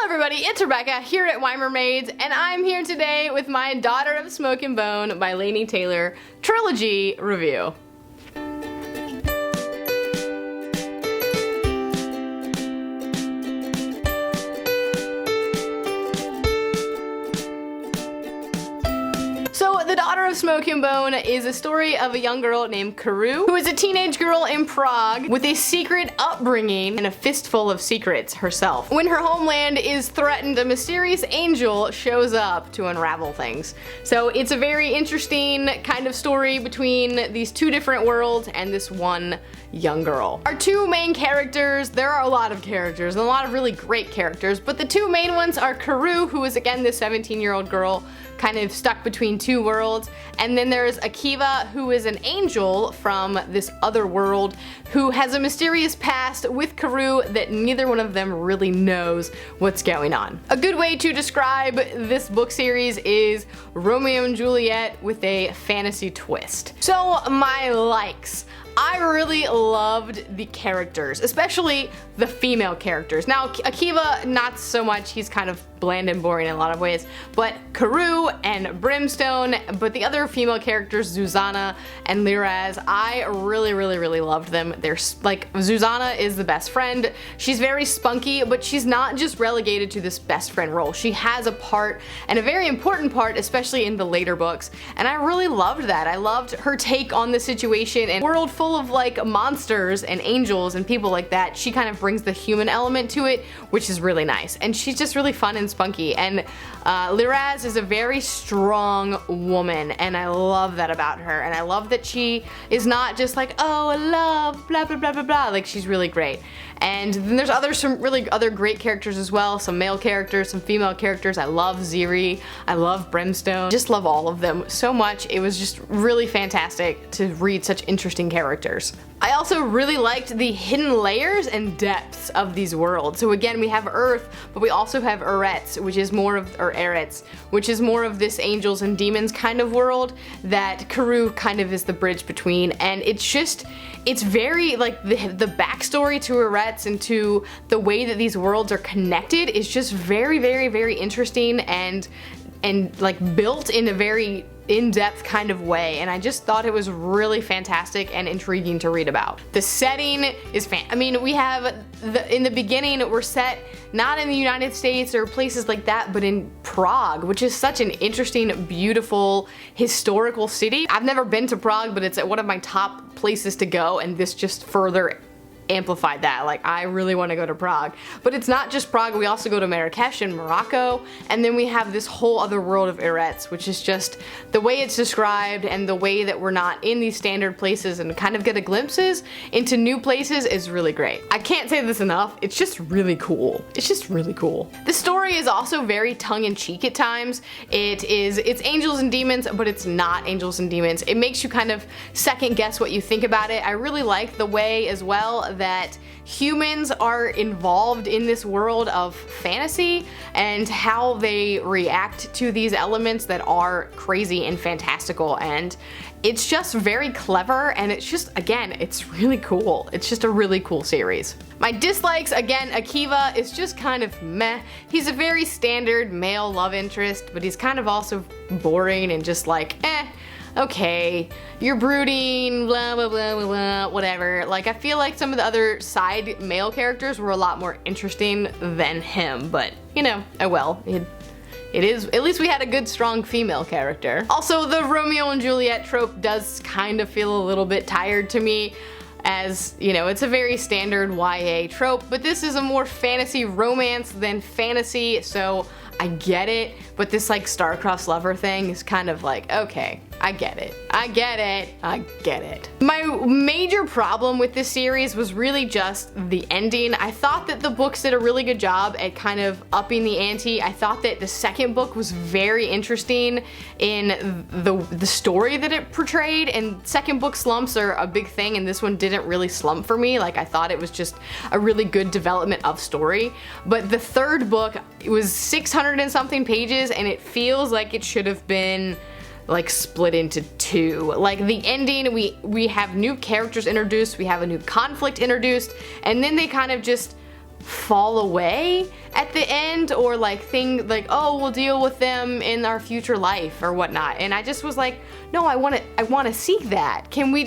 everybody, it's Rebecca here at Why Mermaids, and I'm here today with my Daughter of Smoke and Bone by Laini Taylor Trilogy review. So, The Daughter of Smoke and Bone is a story of a young girl named Karu, who is a teenage girl in Prague with a secret upbringing and a fistful of secrets herself. When her homeland is threatened, a mysterious angel shows up to unravel things. So it's a very interesting kind of story between these two different worlds and this one young girl. Our two main characters, there are a lot of characters and a lot of really great characters, but the two main ones are Karu, who is again this 17-year-old girl kind of stuck between two worlds, and then there's Akiva, who is an angel from this other world who has a mysterious past with Karu that neither one of them really knows what's going on. A good way to describe this book series is Romeo and Juliet with a fantasy twist. So my likes. I really loved the characters, especially the female characters. Now, Akiva, not so much, he's kind of bland and boring in a lot of ways, but Karu and Brimstone, but the other female characters, Zuzana and Liraz, I really loved them. They're like, Zuzana is the best friend. She's very spunky, but she's not just relegated to this best friend role. She has a part, and a very important part, especially in the later books, and I really loved that. I loved her take on the situation, and world full of like monsters and angels and people like that, she kind of brings the human element to it, which is really nice. And she's just really fun and spunky. And Liraz is a very strong woman, and I love that about her. And I love that she is not just like, oh, I love blah blah blah blah blah. Like, she's really great. And then there's some really other great characters as well, some male characters, some female characters. I love Ziri, I love Brimstone, just love all of them so much. It was just really fantastic to read such interesting characters. I also really liked the hidden layers and depths of these worlds. So again, we have Earth, but we also have Eretz, which is more of, or Eretz, which is more of this angels and demons kind of world that Karu kind of is the bridge between. And it's very, like, the backstory to Eretz and to the way that these worlds are connected is just very interesting and like built in a very in-depth kind of way, and I just thought it was really fantastic and intriguing to read about. The setting is I mean, we have in the beginning, we're set not in the United States or places like that, but in Prague, which is such an interesting, beautiful, historical city. I've never been to Prague, but it's one of my top places to go, and this just further amplified that. Like, I really want to go to Prague. But it's not just Prague, we also go to Marrakesh and Morocco, and then we have this whole other world of Eretz, which is just the way it's described and the way that we're not in these standard places and kind of get a glimpses into new places is really great. I can't say this enough, it's just really cool. It's just really cool. The story is also very tongue-in-cheek at times. It's angels and demons, but it's not angels and demons. It makes you kind of second guess what you think about it. I really like the way as well that humans are involved in this world of fantasy and how they react to these elements that are crazy and fantastical, and it's just very clever, and it's just, again, it's really cool. It's just a really cool series. My dislikes, again, Akiva is just kind of meh. He's a very standard male love interest, but he's kind of also boring and just like, okay, you're brooding, blah blah blah blah blah, whatever. Like, I feel like some of the other side male characters were a lot more interesting than him, but you know, oh well. It is, at least we had a good strong female character. Also, the Romeo and Juliet trope does kind of feel a little bit tired to me, as, you know, it's a very standard YA trope, but this is a more fantasy romance than fantasy, so I get it, but this like star-crossed lover thing is kind of like, okay, I get it. I get it. I get it. My major problem with this series was really just the ending. I thought that the books did a really good job at kind of upping the ante. I thought that the second book was very interesting in the story that it portrayed, and second book slumps are a big thing, and this one didn't really slump for me. Like, I thought it was just a really good development of story. But the third book, it was 600 and something pages, and it feels like it should have been like split into two. Like, the ending, we have new characters introduced, we have a new conflict introduced, and then they kind of just fall away at the end, or like think like, oh, we'll deal with them in our future life or whatnot. And I just was like, no, I want to see that. Can we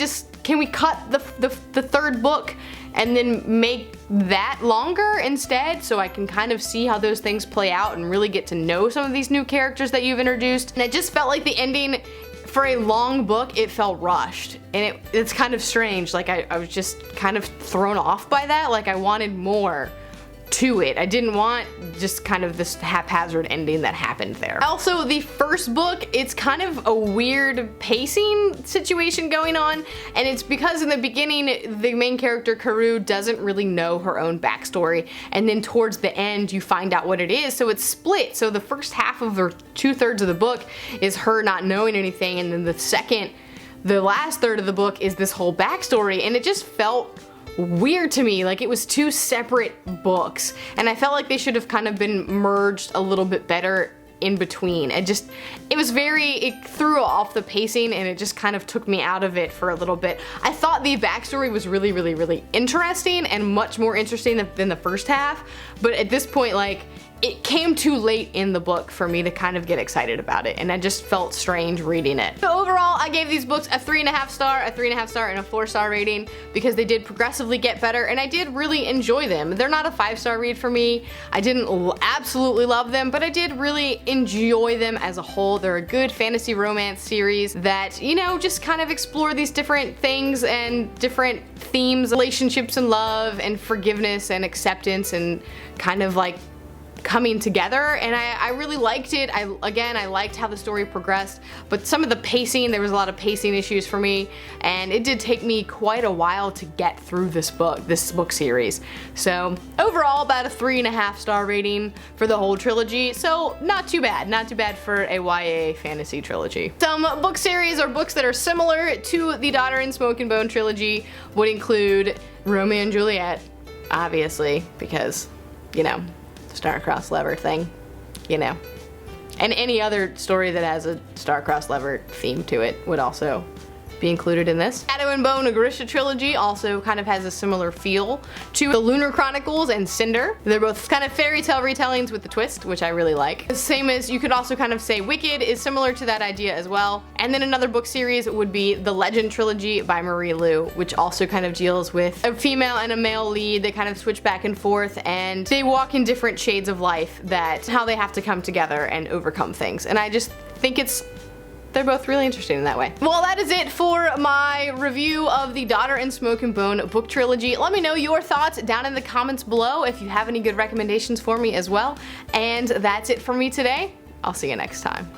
cut the third book and then make that longer instead, so I can kind of see how those things play out and really get to know some of these new characters that you've introduced. And I just felt like the ending for a long book, it felt rushed, and it's kind of strange. Like I was just kind of thrown off by that. Like I wanted more to it. I didn't want just kind of this haphazard ending that happened there. Also, the first book, it's kind of a weird pacing situation going on, and it's because in the beginning the main character Karu doesn't really know her own backstory, and then towards the end you find out what it is, so it's split. So the first half of or 2/3 of the book is her not knowing anything, and then the last third of the book is this whole backstory, and it just felt weird to me. Like it was two separate books, and I felt like they should have kind of been merged a little bit better in between. It threw off the pacing, and it just kind of took me out of it for a little bit. I thought the backstory was really interesting, and much more interesting than the first half, but at this point, like, it came too late in the book for me to kind of get excited about it, and I just felt strange reading it. So overall, I gave these books a 3.5 star, a 3.5 star, and a 4-star rating because they did progressively get better, and I did really enjoy them. They're not a 5-star read for me. I didn't absolutely love them, but I did really enjoy them as a whole. They're a good fantasy romance series that, you know, just kind of explore these different things and different themes, relationships and love and forgiveness and acceptance and kind of like coming together, and I really liked it. I liked how the story progressed, but some of the pacing, there was a lot of pacing issues for me, and it did take me quite a while to get through this book series. So overall, about a 3.5 star rating for the whole trilogy, so not too bad for a YA fantasy trilogy. Some book series or books that are similar to the Daughter and Smoke and Bone trilogy would include Romeo and Juliet, obviously, because, you know, star-crossed lover thing, you know. And any other story that has a star-crossed lover theme to it would also be included in this. Shadow and Bone, a Grisha trilogy, also kind of has a similar feel to the Lunar Chronicles and Cinder. They're both kind of fairy tale retellings with the twist, which I really like. The same as, you could also kind of say Wicked is similar to that idea as well. And then another book series would be the Legend trilogy by Marie Lu, which also kind of deals with a female and a male lead. They kind of switch back and forth, and they walk in different shades of life, that how they have to come together and overcome things. And I just think they're both really interesting in that way. Well, that is it for my review of the Daughter and Smoke and Bone book trilogy. Let me know your thoughts down in the comments below if you have any good recommendations for me as well. And that's it for me today. I'll see you next time.